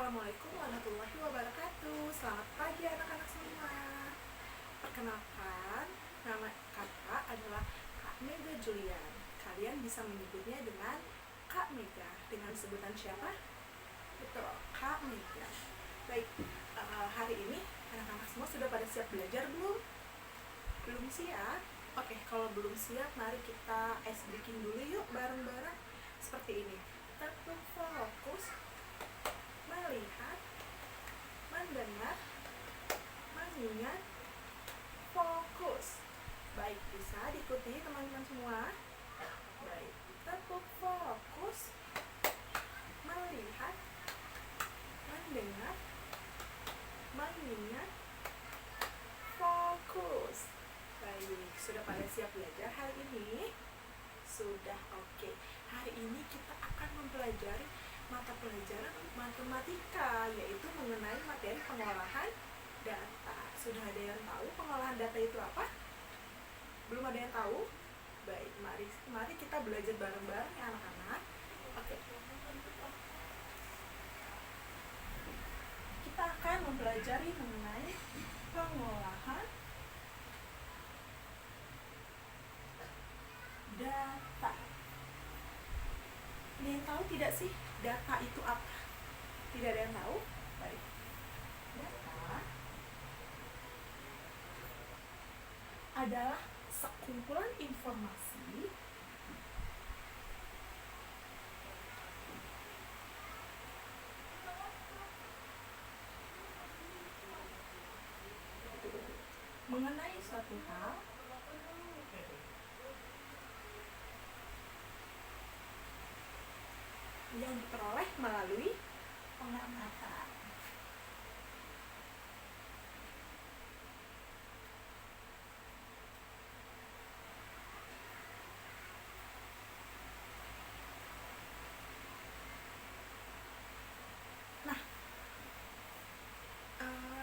Assalamualaikum warahmatullahi wabarakatuh. Selamat pagi anak-anak semua. Perkenalkan, nama kakak adalah Kak Mega Julian. Kalian bisa menyebutnya dengan Kak Mega. Dengan sebutan siapa? Betul, Kak Mega. Baik, hari ini anak-anak semua sudah pada siap belajar belum? Belum siap? Oke, kalau belum siap, mari kita ice breaking dulu yuk bareng-bareng. Seperti ini. Tetap fokus, melihat, mendengar, mengingat, fokus. Baik, bisa diikuti teman-teman semua. Baik, tetap fokus, melihat, mendengar, mengingat, fokus. Baik, sudah pada siap belajar hari ini? Sudah, oke. Hari ini kita akan mempelajari mata pelajaran matematika, yaitu mengenai materi pengolahan data. Sudah ada yang tahu pengolahan data itu apa? Belum ada yang tahu? Baik, mari kita belajar bareng-bareng ya anak-anak. Oke. Kita akan mempelajari mengenai pengolahan data. Ada yang tahu tidak sih data itu apa? Tidak ada yang tahu? Baik. Data adalah sekumpulan informasi mengenai suatu hal yang diperoleh melalui pengamatan. Nah,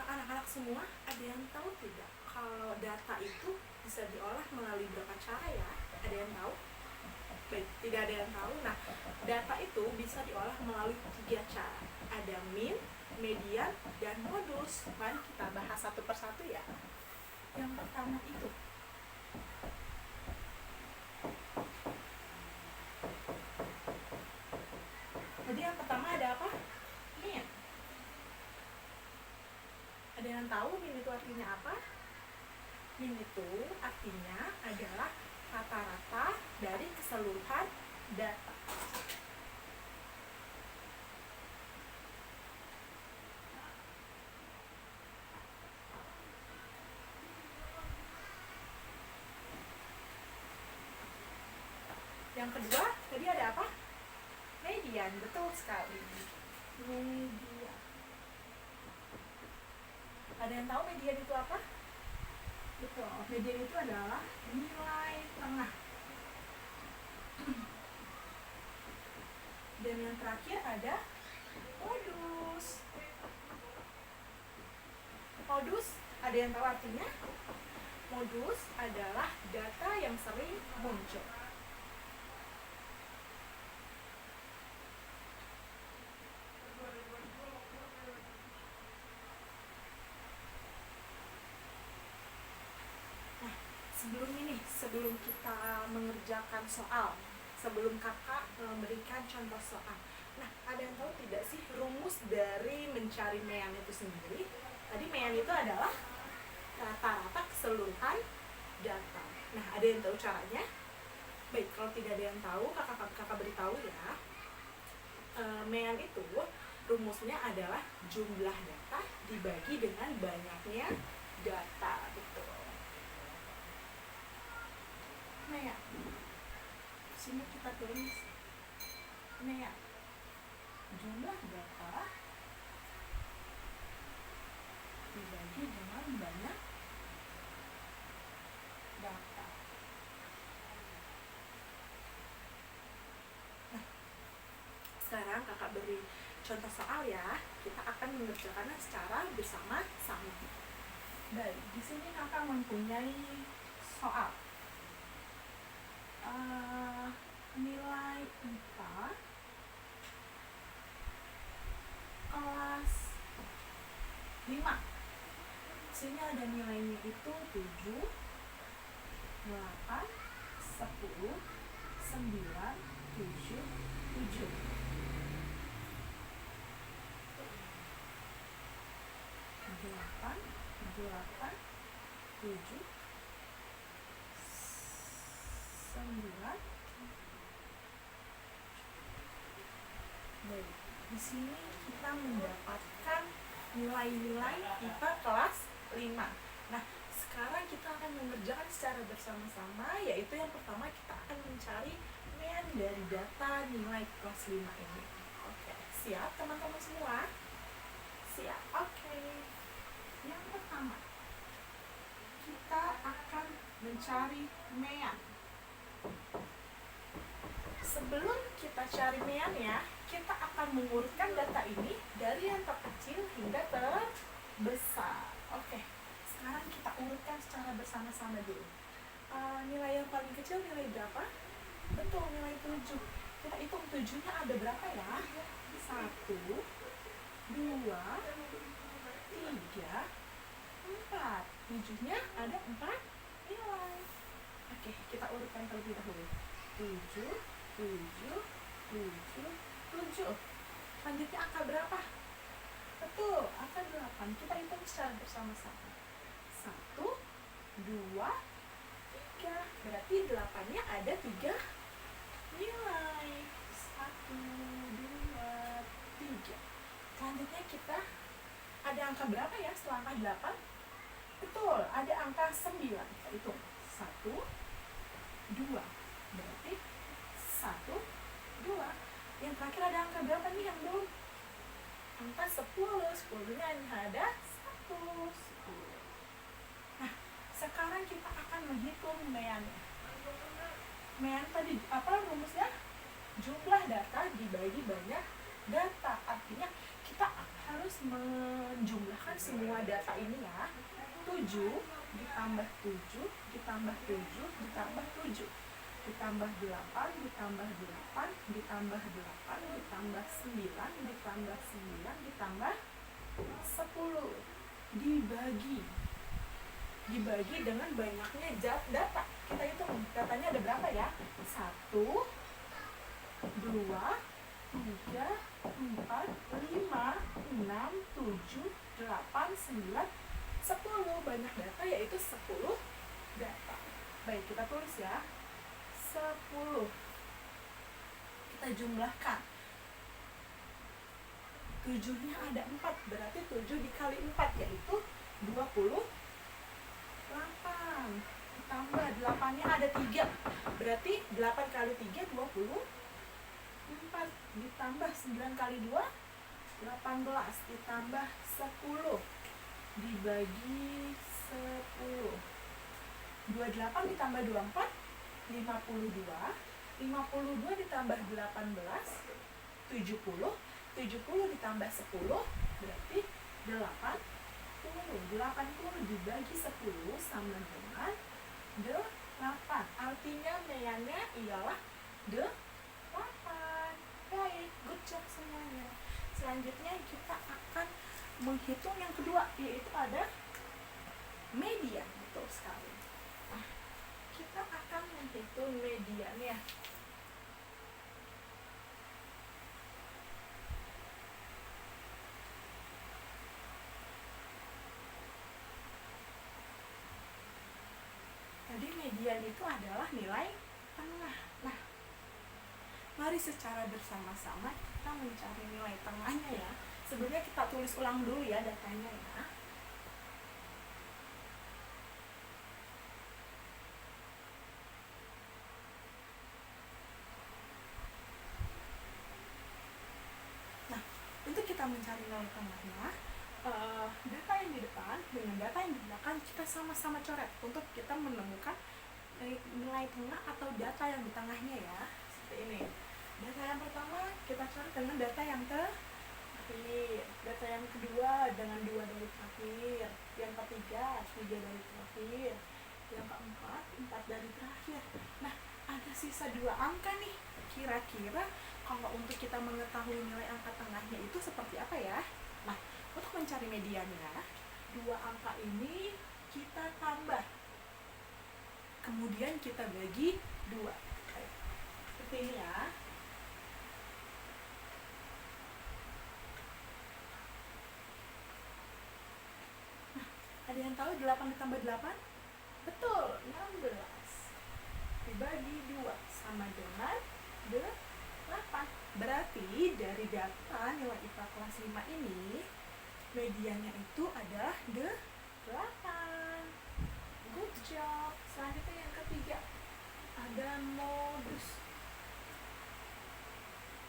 anak-anak semua, ada yang tahu tidak kalau data itu bisa diolah melalui berapa cara ya? Ada yang tahu? Baik, tidak ada yang tahu. Nah, data itu bisa diolah melalui 3 cara. Ada min, median, dan modus. Mari kita bahas satu persatu ya. Yang pertama itu jadi yang pertama ada apa? Min. Ada yang tahu min itu artinya apa? Min itu artinya adalah rata-rata dari keseluruhan data. Yang kedua, tadi ada apa? Median, betul sekali. Median. Ada yang tahu median itu apa? Betul, median itu adalah nilai tengah. Dan yang terakhir ada modus. Modus, ada yang tahu artinya? Modus adalah data yang sering muncul. Nah, sebelum kita mengerjakan soal, sebelum kakak memberikan contoh soal. Nah, ada yang tahu tidak sih rumus dari mencari mean itu sendiri? Tadi mean itu adalah rata-rata keseluruhan data. Nah, ada yang tahu caranya? Baik, kalau tidak ada yang tahu, kakak beritahu ya. Mean itu rumusnya adalah jumlah data dibagi dengan banyaknya data. Betul. Mean. Sini kita tulis mean. Jumlah data dibagi dengan banyak data. Nah, sekarang kakak beri contoh soal ya. Kita akan mengerjakannya secara bersama-sama. Baik, di sini kakak mempunyai soal. Nilai IPA kelas 5. Sini ada nilainya itu 7, 8, 10, 9, 7, 7. 8, 8, 7, 9. Baik, di sini kita mendapatkan nilai-nilai IPA kelas 5. Nah, sekarang kita akan mengerjakan secara bersama-sama, yaitu yang pertama kita akan mencari mean dari data nilai kelas 5 ini. Oke, siap teman-teman semua? Siap, oke. Yang pertama, kita akan mencari mean. Sebelum kita cari mean ya, kita akan mengurutkan data ini dari yang terkecil hingga terbesar. Oke, sekarang kita urutkan secara bersama-sama dulu. Nilai yang paling kecil nilai berapa? Betul, nilai 7. Kita hitung 7-nya ada berapa ya? 1, 2, 3, 4. 7-nya ada 4 nilai. Oke, kita urutkan terlebih dahulu. 7, 7, 7, 7. Selanjutnya angka berapa? Betul, angka 8. Kita hitung secara bersama-sama. 1, 2, 3. Berarti 8-nya ada 3 nilai. 1, 2, 3. Selanjutnya kita ada angka berapa ya setelah angka 8? Betul, ada angka 9. Kita hitung. 1, 2. Berarti 1, 2. Yang terakhir ada angka berapa nih yang belum? Angka 10. 10-nya ada 1. 10. Nah, sekarang kita akan menghitung meannya. Mean tadi apa rumusnya? Jumlah data dibagi banyak data. Artinya kita harus menjumlahkan semua data ini ya. 7 ditambah 7 ditambah 7 ditambah 7 ditambah 8 ditambah 8 ditambah 8 ditambah 9 ditambah 9 ditambah 10 dibagi dengan banyaknya data. Kita hitung datanya ada berapa ya? 1, 2, 3, 4, 5, 6, 7, 8, 9, 10. Banyak data yaitu 10 data. Baik, kita tulis ya. 10. Kita jumlahkan. 7-nya ada 4, berarti 7 dikali 4 yaitu 28. Ditambah 8-nya ada 3, berarti 8 kali 3 24. Ditambah 9 kali 2 18. Ditambah 10 dibagi 10. 28 ditambah 24 52. 52 ditambah 18 70. 70 ditambah 10 berarti 80. 80 dibagi 10 sama dengan 8. Artinya meannya ialah 8. Baik, good job semuanya. Selanjutnya kita akan menghitung yang kedua, yaitu ada median. Betul sekali. Nah, kita akan menghitung mediannya. Jadi median itu adalah nilai tengah. Nah, mari secara bersama-sama kita mencari nilai tengahnya ya. Sebelumnya kita tulis ulang dulu ya datanya ya. Nah, untuk kita mencari nilai tengahnya, data yang di depan dengan data yang di belakang kita sama-sama coret untuk kita menemukan nilai tengah atau data yang di tengahnya ya. Seperti ini. Data yang pertama kita coret dengan data yang terakhir, data yang kedua dengan 2 dari terakhir, yang ketiga 3 dari terakhir, yang keempat 4 dari terakhir. Nah, ada sisa 2 angka nih. Kira-kira kalau untuk kita mengetahui nilai angka tengahnya itu seperti apa ya? Nah, untuk mencari cari mediannya. Dua angka ini kita tambah, kemudian kita bagi 2. Seperti ini ya. Nah, ada yang tahu 8 ditambah 8? Betul, 16. Dibagi 2 sama dengan 8. Berarti dari data nilai IPA kelas 5 ini, mediannya itu adalah 8. Good job. Selanjutnya yang ketiga, ada modus.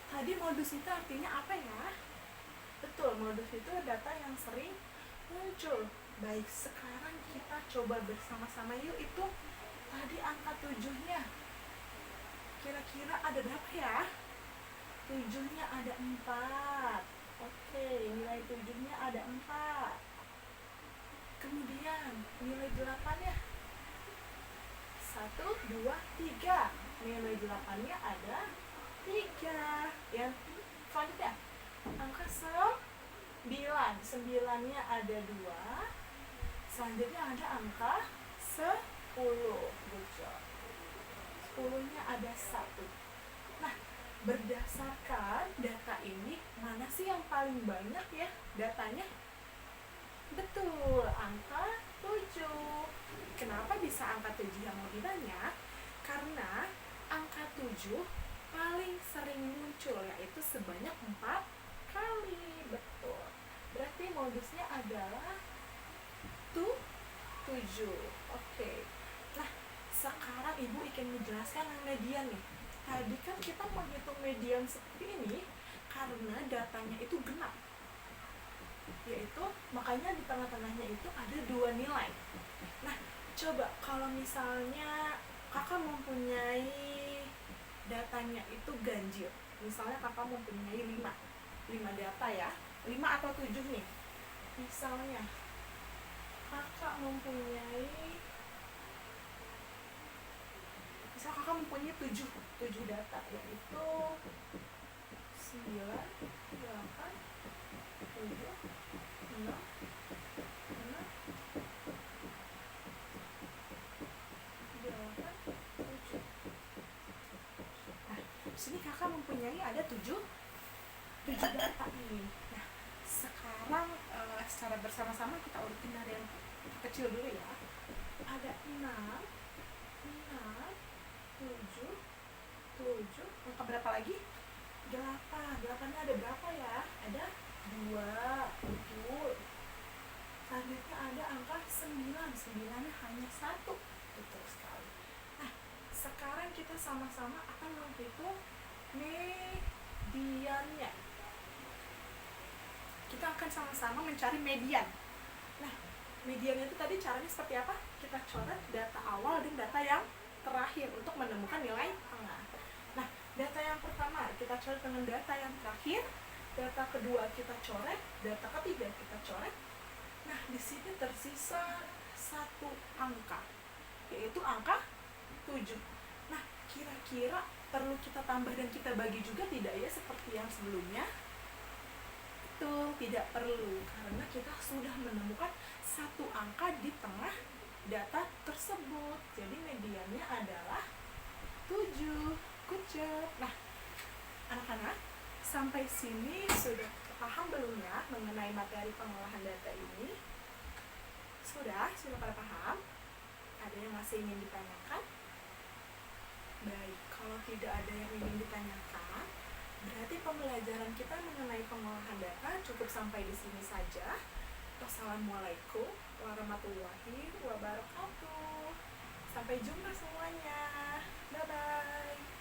Tadi modus itu artinya apa ya? Betul, modus itu data yang sering muncul. Baik, sekarang kita coba bersama-sama yuk. Itu tadi angka 7-nya kira-kira ada berapa ya? 7-nya ada 4. Oke, nilai 7-nya ada 4. Kemudian nilai 8-nya 1, 2, 3. Nilai 8-nya ada 3. Yang selanjutnya angka 9. 9-nya ada 2. Selanjutnya ada angka 10. Bocor. 10-nya ada 1. Nah, berdasarkan data ini, mana sih yang paling banyak ya datanya? Betul, angka 7. Kenapa bisa angka 7 yang lebih banyak? Karena angka 7 paling sering muncul, yaitu sebanyak 4 kali. Betul. Berarti modusnya adalah 7. Oke. Nah, sekarang Ibu ingin menjelaskan yang median nih. Tadi kan kita menghitung median seperti ini karena datanya itu genap. Yaitu, makanya di tengah-tengahnya itu ada 2 nilai. Nah, coba kalau misalnya kakak mempunyai datanya itu ganjil. Misalnya kakak mempunyai 5 data ya. 5 atau 7 nih. Misalnya kakak mempunyai 7 data, yaitu 9, 8, 7, 6, 6, 8, 7. Nah, di sini kakak mempunyai ada 7 data ini. Nah, sekarang secara bersama-sama kita urutin dari yang kecil dulu ya. Ada 6, 7, 7. Angka berapa lagi? 8. 8-nya ada berapa ya? Ada 2. Betul. Selanjutnya ada angka 9. 9-nya hanya 1. Betul sekali. Nah, sekarang kita sama-sama akan menghitung mediannya. Kita akan sama-sama mencari median. Nah, median itu tadi caranya seperti apa? Kita coret data awal dan data yang terakhir untuk menemukan nilai tengah. Nah, data yang pertama kita coret dengan data yang terakhir, data kedua kita coret, data ketiga kita coret. Nah, di sini tersisa 1 angka, yaitu angka 7. Nah, kira-kira perlu kita tambah dan kita bagi juga tidak ya seperti yang sebelumnya? Betul, tidak perlu, karena kita sudah menemukan 1 angka di tengah data tersebut. Jadi mediannya adalah 7. Good job. Nah, anak-anak, sampai sini sudah paham belum ya mengenai materi pengolahan data ini? Sudah pada paham? Ada yang masih ingin ditanyakan? Baik, kalau tidak ada yang ingin ditanyakan, berarti pembelajaran kita mengenai pengolahan data cukup sampai di sini saja. Wassalamualaikum warahmatullahi wabarakatuh. Sampai jumpa semuanya. Bye-bye.